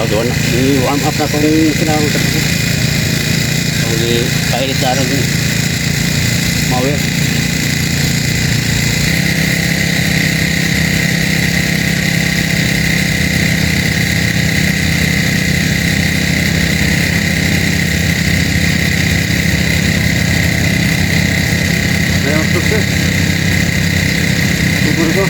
gawa na. I-warm up na kung sinawag sa ako. Kung kainit na rin mawir. Ayan, sukses. Siguro ko.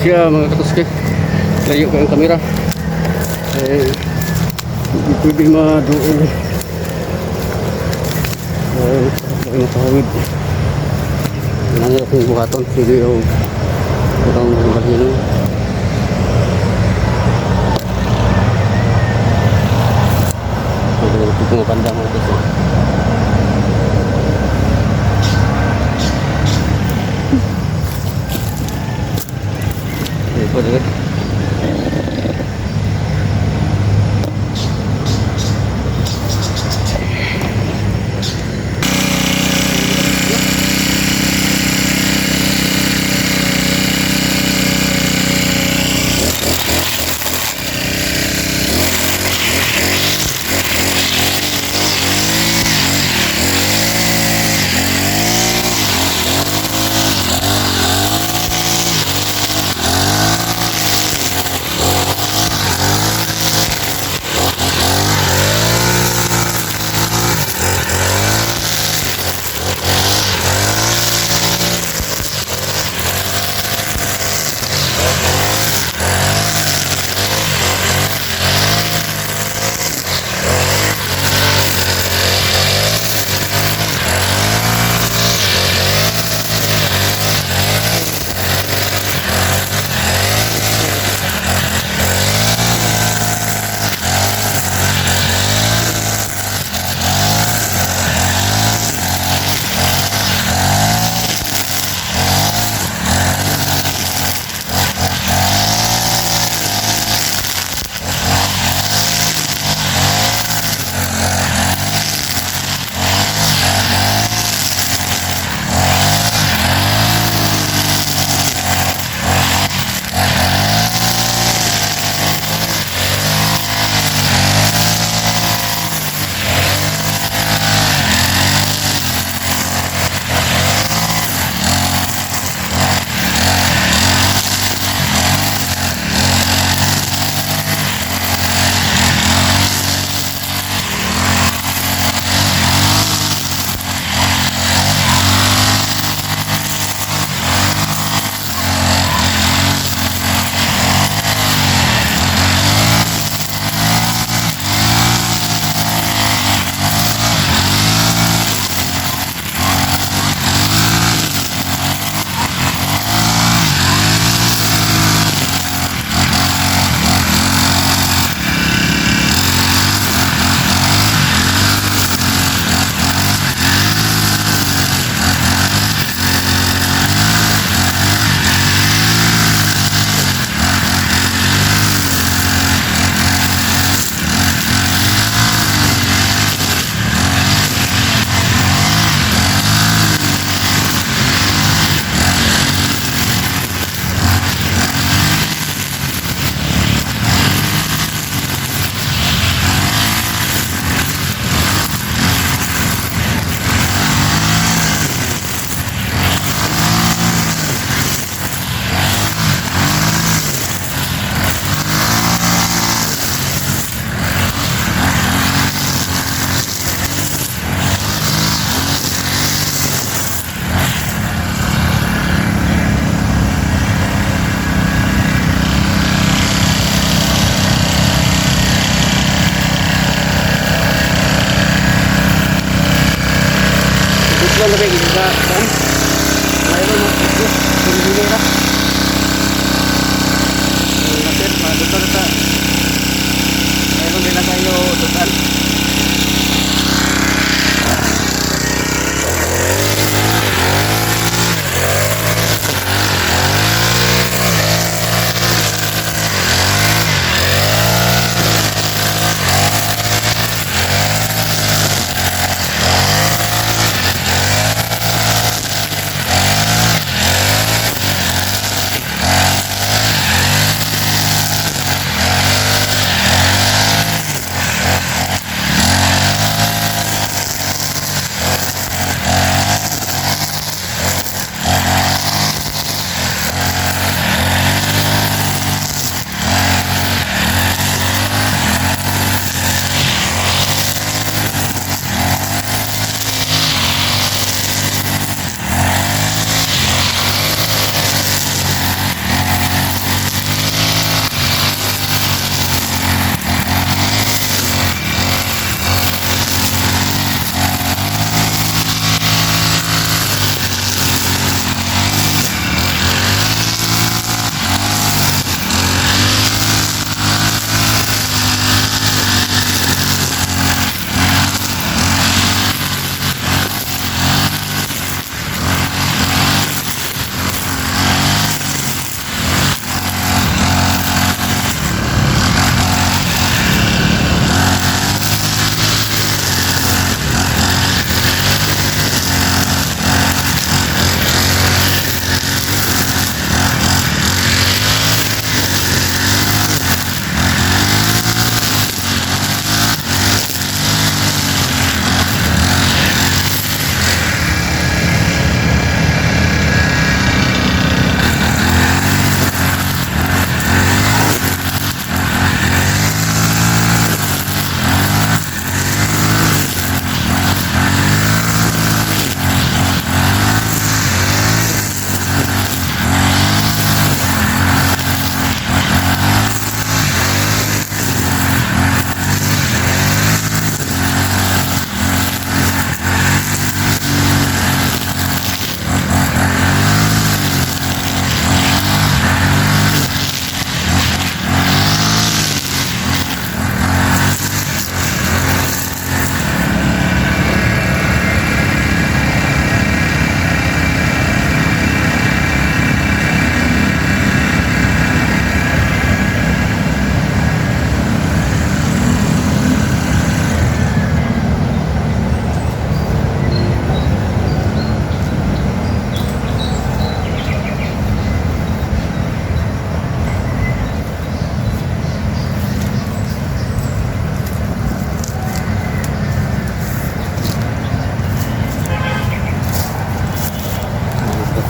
Siya mga katuske, layo ko yung kamera hindi pwede maduol lagi matawid nangyari akong buhaton sige yung itong bagino so ito mga panda mga katuske Pwede rin. Lalagay ini sa saan? Mayroon ng pito. Hinihira. Lapit, maduto na sa. Mayroon nilagay yung tutan.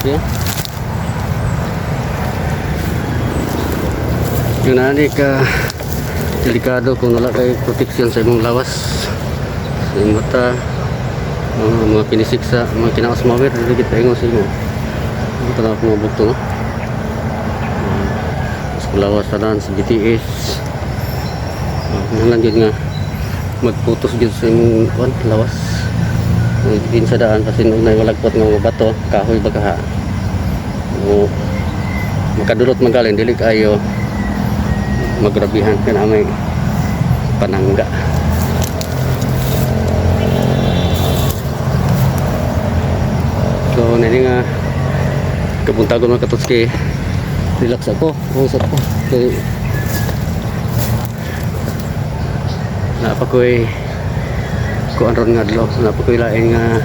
Yeah. Yun na ka delikado kung wala kay protection sa imong lawas, sa imong mata, mga pinisiksa, mga kinaos mawir, dili pa ingon sa imo. Ito na ako mabukto, no? Sa lawas tanan sa GTS. Nanglan yun nga magputos yun sa imong lawas. Din sa daan kasi nung walagpot nga mga bato, kahoy baka o makadulot magaling dili kayo magrabihan ka na may panangga. So nini nga kabuntagon mga katutski, relax ako, usap ko kay napakoy kuan ron nga dlo, napakoy lain nga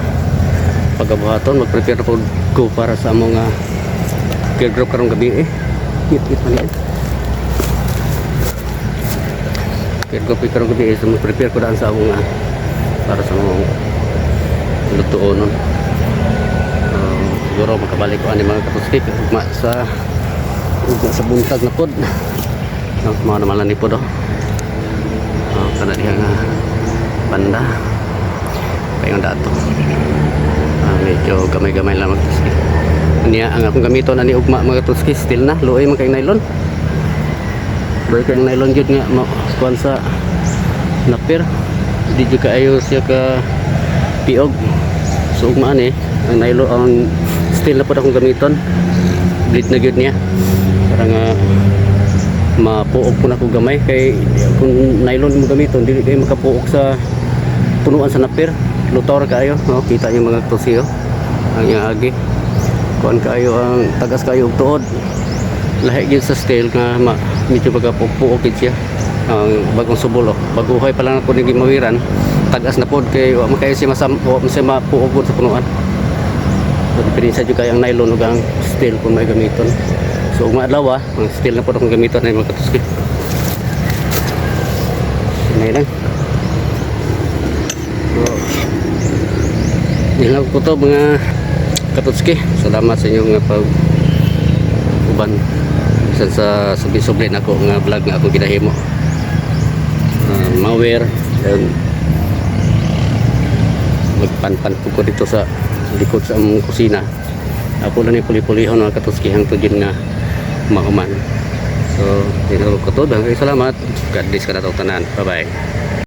pagabuhaton, mag-prepare po ko para sa among care group karong gabi hit man yan. Care group karong gabi so mag-prepare ko daan sa among para sa among lutuon nun. Siguro makabalik ko ani mga katuskip ugma sa buntag na pod, mga namalan ni pod kada diha nga banda payon dato. Medyo gamay-gamay lang magtuski niya ang akong gamiton ani ugma mga tuski, steel na luoy man kay nylon, luoy kay nylon jud nga kuan sa napir, di jud kaayo siya ka piog. So ugma ani ang nylon, ang steel na pod akong gamiton, bleed na gyud niya para nga mapuog po na ko gamay, kay kung nylon mo gamiton dili kayo makapuog sa punuan sa napir, lutor kaayo, no? Kita yung mga tusiyo ang iagi kuan kaayo, ang tagas kaayo og tuod, lahi gyud sa steel nga medyo magapuog gid siya. Ang bagong subol baguhay pa lang ako ni gimawiran, tagas na pod kay wa makayo siya mapuog pod sa punuan. So diferensya jud kay ang nylon ug ang steel kung may gamiton. So ug maadlaw ang steel na pod akong gamiton ay mga katuski. Nay lang. So ilang ko to mga katutski, salamat sa inyong pag-uban sa subli-subli na ako nga vlog nga ako ginahimo. Maware and magpanpan ko dito sa likod sa among kusina. Ako lang ni puli-pulihon mga katutski hangtod yun nga mahuman. So tinuro ko to, salamat. God bless ka na tanan. Bye bye.